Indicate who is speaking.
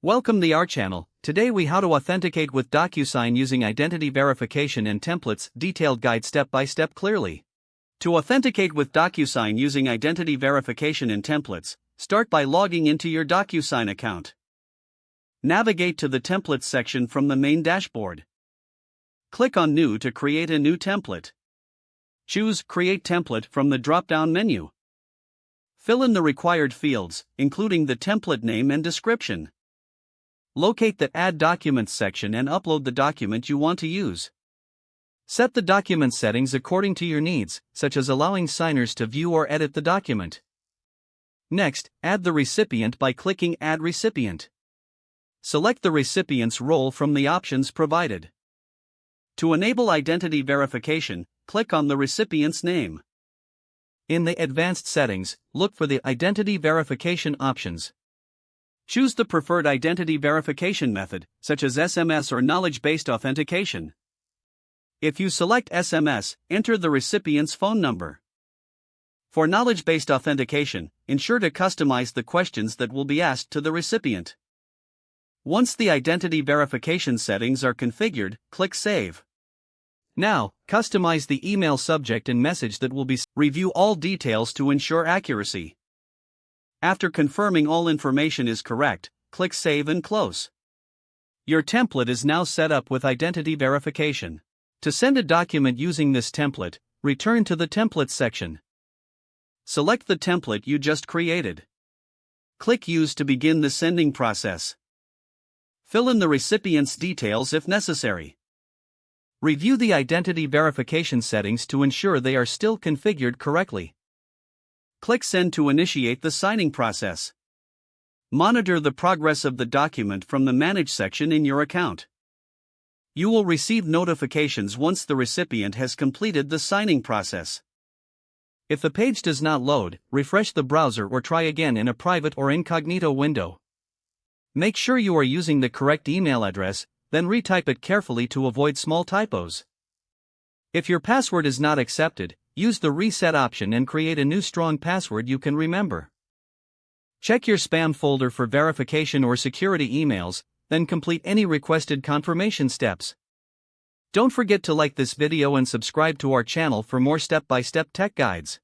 Speaker 1: Welcome to our channel. Today we how to authenticate with DocuSign using identity verification and templates, detailed guide step by step clearly. To authenticate with DocuSign using identity verification and templates, start by logging into your DocuSign account. Navigate to the Templates section from the main dashboard. Click on New to create a new template. Choose Create Template from the drop-down menu. Fill in the required fields, including the template name and description. Locate the Add Documents section and upload the document you want to use. Set the document settings according to your needs, such as allowing signers to view or edit the document. Next, add the recipient by clicking Add Recipient. Select the recipient's role from the options provided. To enable identity verification, click on the recipient's name. In the Advanced Settings, look for the Identity Verification options. Choose the preferred identity verification method, such as SMS or knowledge-based authentication. If you select SMS, enter the recipient's phone number. For knowledge-based authentication, ensure to customize the questions that will be asked to the recipient. Once the identity verification settings are configured, click Save. Now, customize the email subject and message that will be sent. Review all details to ensure accuracy. After confirming all information is correct, click Save and Close. Your template is now set up with identity verification. To send a document using this template, return to the Templates section. Select the template you just created. Click Use to begin the sending process. Fill in the recipient's details if necessary. Review the identity verification settings to ensure they are still configured correctly. Click Send to initiate the signing process. Monitor the progress of the document from the Manage section in your account. You will receive notifications once the recipient has completed the signing process. If the page does not load, refresh the browser or try again in a private or incognito window. Make sure you are using the correct email address, then retype it carefully to avoid small typos. If your password is not accepted, use the Reset option and create a new strong password you can remember. Check your spam folder for verification or security emails, then complete any requested confirmation steps. Don't forget to like this video and subscribe to our channel for more step-by-step tech guides.